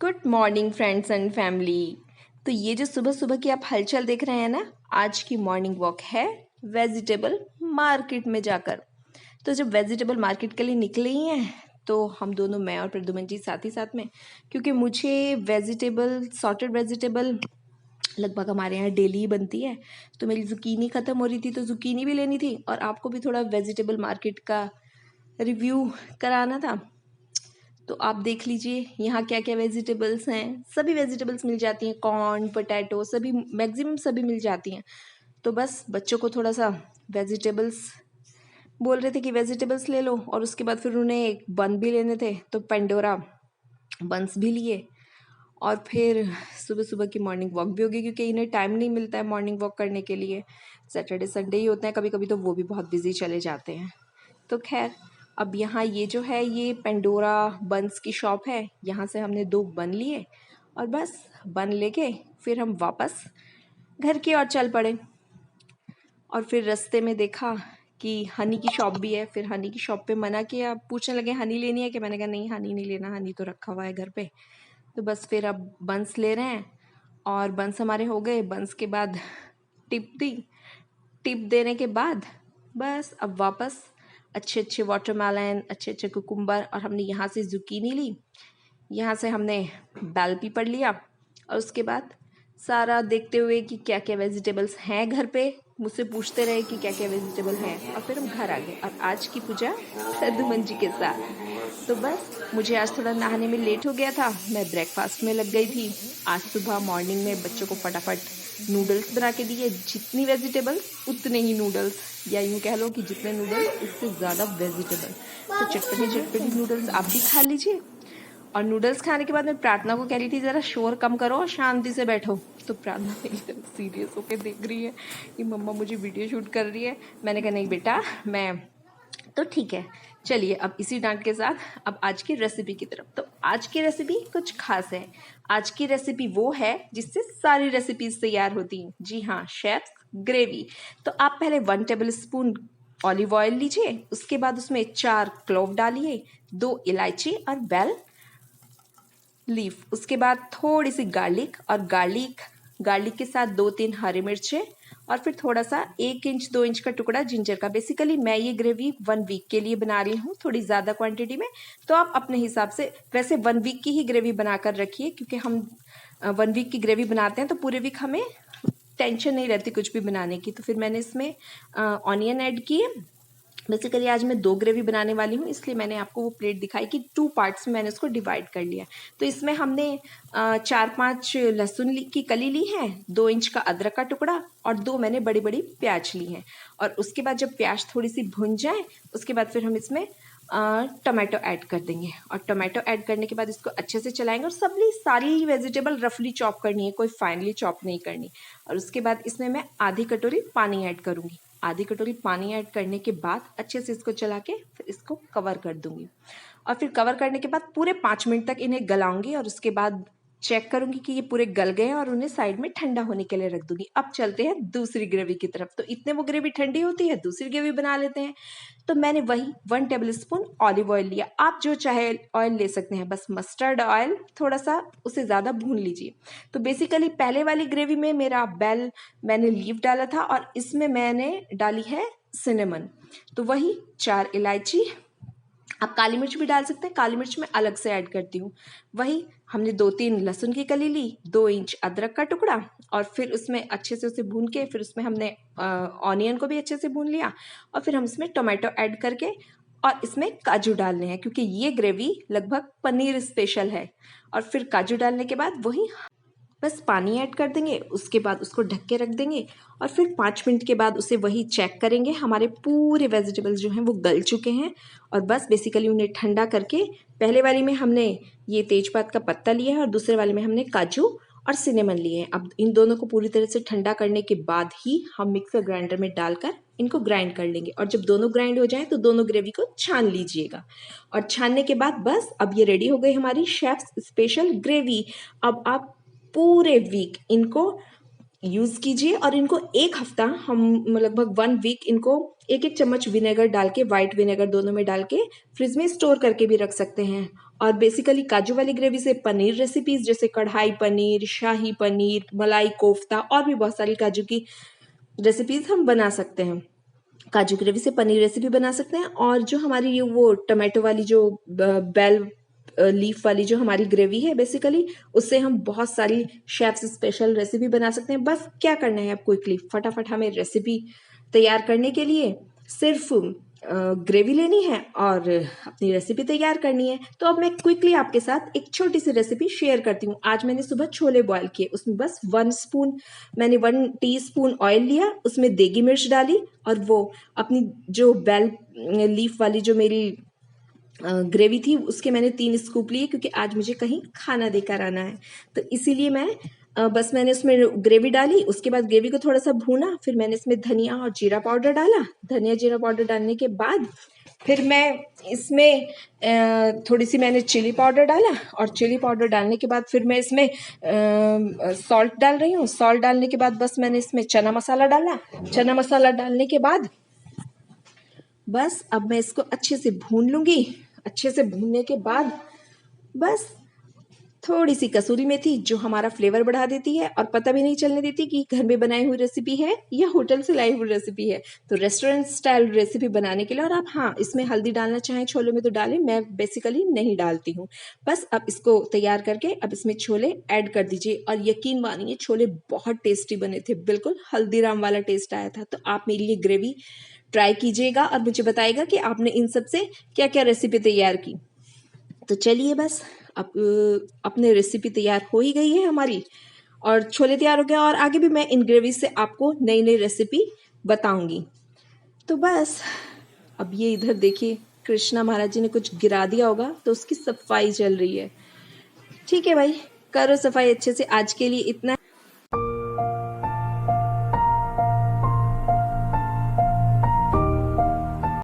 Good morning friends and family. तो ये जो सुबह सुबह की आप हलचल देख रहे हैं ना, आज की मॉर्निंग वॉक है वेजिटेबल मार्केट में जाकर। तो जब वेजिटेबल मार्केट के लिए निकले ही हैं तो हम दोनों, मैं और प्रद्युमन जी, साथ ही साथ में, क्योंकि मुझे वेजिटेबल, सॉर्टेड वेजिटेबल लगभग हमारे यहाँ डेली ही बनती है। तो मेरी जुकीनी ख़त्म हो रही थी तो जुकीनी भी लेनी थी और आपको भी थोड़ा वेजिटेबल मार्केट का रिव्यू कराना था। तो आप देख लीजिए यहाँ क्या क्या वेजिटेबल्स हैं। सभी वेजिटेबल्स मिल जाती हैं, कॉर्न, पोटैटो, सभी, मैक्सिमम सभी मिल जाती हैं। तो बस बच्चों को थोड़ा सा वेजिटेबल्स बोल रहे थे कि वेजिटेबल्स ले लो, और उसके बाद फिर उन्हें एक बन भी लेने थे तो पेंडोरा बंस भी लिए। और फिर सुबह सुबह की मॉर्निंग वॉक भी होगी, क्योंकि इन्हें टाइम नहीं मिलता है मॉर्निंग वॉक करने के लिए। सैटरडे संडे ही होते हैं, कभी कभी तो वो भी बहुत बिजी चले जाते हैं। तो खैर, अब यहाँ ये जो है ये पेंडोरा बन्स की शॉप है। यहाँ से हमने 2 बन लिए और बस बन लेके फिर हम वापस घर की ओर चल पड़े। और फिर रास्ते में देखा कि हनी की शॉप भी है। फिर हनी की शॉप पे मना किया, पूछने लगे हनी लेनी है कि, मैंने कहा नहीं हनी नहीं लेना, हनी तो रखा हुआ है घर पे। तो बस फिर अब बंस ले रहे हैं और बंस हमारे हो गए। बंस के बाद टिप दी, टिप देने के बाद बस अब वापस अच्छे अच्छे वाटरमेलन, अच्छे अच्छे कुकुम्बर, और हमने यहाँ से जुकीनी ली, यहाँ से हमने बेल पेपर लिया। और उसके बाद सारा देखते हुए कि क्या क्या वेजिटेबल्स हैं घर पे, मुझसे पूछते रहे कि क्या क्या वेजिटेबल हैं, और फिर हम घर आ गए। और आज की पूजा प्रद्युमन जी के साथ। तो बस मुझे आज थोड़ा नहाने में लेट हो गया था, मैं ब्रेकफास्ट में लग गई थी। आज सुबह मॉर्निंग में बच्चों को फटाफट नूडल्स बना के दिए। जितनी वेजिटेबल उतने ही नूडल्स, या यूँ कह लो कि जितने नूडल्स उससे ज़्यादा वेजिटेबल। तो चटपटी चटपटी नूडल्स आप भी खा लीजिए। और नूडल्स खाने के बाद मैं प्रार्थना को कह रही थी ज़रा शोर कम करो और शांति से बैठो। तो प्रार्थना मेरी तरफ सीरियस होकर देख रही है कि मम्मा मुझे वीडियो शूट कर रही है। मैंने कहा नहीं बेटा, मैं तो ठीक है। चलिए अब इसी डांट के साथ अब आज की रेसिपी की तरफ। तो आज की रेसिपी कुछ खास है। आज की रेसिपी वो है जिससे सारी रेसिपीज तैयार होती हैं। जी हाँ, शेफ ग्रेवी। तो आप पहले 1 टेबल स्पून ऑलिव ऑयल लीजिए, उसके बाद उसमें 4 क्लोव डालिए, 2 इलायची और बेल लीफ, उसके बाद थोड़ी सी गार्लिक, और गार्लिक के साथ 2-3 हरी मिर्चें, और फिर थोड़ा सा 1 इंच 2 इंच का टुकड़ा जिंजर का। बेसिकली मैं ये ग्रेवी 1 वीक के लिए बना रही हूँ, थोड़ी ज़्यादा क्वांटिटी में। तो आप अपने हिसाब से, वैसे 1 वीक की ही ग्रेवी बनाकर रखिए, क्योंकि हम 1 वीक की ग्रेवी बनाते हैं तो पूरे वीक हमें टेंशन नहीं रहती कुछ भी बनाने की। तो फिर मैंने इसमें ऑनियन ऐड किए। बेसिकली आज मैं 2 ग्रेवी बनाने वाली हूँ, इसलिए मैंने आपको वो प्लेट दिखाई कि 2 पार्ट्स में मैंने उसको डिवाइड कर लिया। तो इसमें हमने 4-5 लहसुन की कली ली है, 2 इंच का अदरक का टुकड़ा, और 2 मैंने बड़ी बड़ी प्याज ली हैं। और उसके बाद जब प्याज थोड़ी सी भुन जाए, उसके बाद फिर हम इसमें टमाटो ऐड कर देंगे। और टमाटो ऐड करने के बाद इसको अच्छे से चलाएंगे, और सारी वेजिटेबल रफली चॉप करनी है, कोई फाइनली चॉप नहीं करनी। और उसके बाद इसमें मैं आधी कटोरी पानी ऐड करूँगी। आधी कटोरी पानी ऐड करने के बाद अच्छे से इसको चला के फिर इसको कवर कर दूंगी। और फिर कवर करने के बाद पूरे 5 मिनट तक इन्हें गलाऊंगी, और उसके बाद चेक करूंगी कि ये पूरे गल गए हैं, और उन्हें साइड में ठंडा होने के लिए रख दूंगी। अब चलते हैं दूसरी ग्रेवी की तरफ। तो इतने वो ग्रेवी ठंडी होती है, दूसरी ग्रेवी बना लेते हैं। तो मैंने वही 1 टेबल स्पून ऑलिव ऑयल लिया। आप जो चाहे ऑयल ले सकते हैं, बस मस्टर्ड ऑयल थोड़ा सा, उसे ज़्यादा भून लीजिए। तो बेसिकली पहले वाली ग्रेवी में मेरा बेल, मैंने लीफ डाला था, और इसमें मैंने डाली है सिनेमन। तो वही 4 इलायची, आप काली मिर्च भी डाल सकते हैं, काली मिर्च मैं अलग से ऐड करती हूँ। वही हमने 2-3 लहसुन की कली ली, 2 इंच अदरक का टुकड़ा, और फिर उसमें अच्छे से उसे भून के फिर उसमें हमने ऑनियन को भी अच्छे से भून लिया। और फिर हम इसमें टोमेटो ऐड करके, और इसमें काजू डालने हैं, क्योंकि ये ग्रेवी लगभग पनीर स्पेशल है। और फिर काजू डालने के बाद वही बस पानी ऐड कर देंगे, उसके बाद उसको ढक के रख देंगे। और फिर 5 मिनट के बाद उसे वही चेक करेंगे, हमारे पूरे वेजिटेबल्स जो हैं वो गल चुके हैं। और बस बेसिकली उन्हें ठंडा करके, पहले वाली में हमने ये तेजपात का पत्ता लिया है, और दूसरे वाले में हमने काजू और सिनेमन लिए हैं। अब इन दोनों को पूरी तरह से ठंडा करने के बाद ही हम मिक्सर ग्राइंडर में डालकर इनको ग्राइंड कर लेंगे। और जब दोनों ग्राइंड हो जाएं तो दोनों ग्रेवी को छान लीजिएगा। और छानने के बाद बस अब ये रेडी हो गई हमारी शेफ्स स्पेशल ग्रेवी। अब आप पूरे वीक इनको यूज़ कीजिए और इनको एक हफ्ता हम लगभग 1 वीक इनको एक एक चम्मच विनेगर डाल के, वाइट विनेगर दोनों में डाल के फ्रिज में स्टोर करके भी रख सकते हैं। और बेसिकली काजू वाली ग्रेवी से पनीर रेसिपीज जैसे कढ़ाई पनीर, शाही पनीर, मलाई कोफ्ता और भी बहुत सारी काजू की रेसिपीज हम बना सकते हैं। काजू ग्रेवी से पनीर रेसिपी बना सकते हैं। और जो हमारी ये वो टमाटो वाली जो बेल लीफ वाली जो हमारी ग्रेवी है बेसिकली, उससे हम बहुत सारी शेफ्स स्पेशल रेसिपी बना सकते हैं। बस क्या करना है, आप क्विकली फटाफट हमें रेसिपी तैयार करने के लिए सिर्फ ग्रेवी लेनी है और अपनी रेसिपी तैयार करनी है। तो अब मैं क्विकली आपके साथ एक छोटी सी रेसिपी शेयर करती हूँ। आज मैंने सुबह छोले बॉयल किए, उसमें बस 1 टीस्पून ऑयल लिया, उसमें देगी मिर्च डाली और वो अपनी जो बेल लीफ वाली जो मेरी ग्रेवी थी उसके मैंने 3 स्कूप लिए, क्योंकि आज मुझे कहीं खाना देकर आना है। तो इसीलिए मैं बस मैंने उसमें ग्रेवी डाली, उसके बाद ग्रेवी को थोड़ा सा भूना, फिर मैंने इसमें धनिया और जीरा पाउडर डाला। धनिया जीरा पाउडर डालने के बाद फिर मैं इसमें थोड़ी सी मैंने चिली पाउडर डाला और चिली पाउडर डालने के बाद फिर मैं इसमें सॉल्ट डाल रही हूँ। सॉल्ट डालने के बाद बस मैंने इसमें चना मसाला डाला। चना मसाला डालने के बाद बस अब मैं इसको अच्छे से भून लूँगी। अच्छे से भूनने के बाद बस थोड़ी सी कसूरी मेथी जो हमारा फ्लेवर बढ़ा देती है और पता भी नहीं चलने देती कि घर में बनाई हुई रेसिपी है या होटल से लाई हुई रेसिपी है। तो रेस्टोरेंट स्टाइल रेसिपी बनाने के लिए, और आप हाँ इसमें हल्दी डालना चाहें छोले में तो डालें, मैं बेसिकली नहीं डालती हूँ। बस अब इसको तैयार करके अब इसमें छोले ऐड कर दीजिए और यकीन मानिए छोले बहुत टेस्टी बने थे, बिल्कुल हल्दीराम वाला टेस्ट आया था। तो आप मेरी ये ग्रेवी ट्राई कीजिएगा और मुझे बताइएगा कि आपने इन सब से क्या क्या रेसिपी तैयार की। तो चलिए बस अब अपने रेसिपी तैयार हो ही गई है हमारी और छोले तैयार हो गए, और आगे भी मैं इन ग्रेवी से आपको नई नई रेसिपी बताऊंगी। तो बस अब ये इधर देखिए कृष्णा महाराज जी ने कुछ गिरा दिया होगा तो उसकी सफाई चल रही है। ठीक है भाई, करो सफाई अच्छे से। आज के लिए इतना।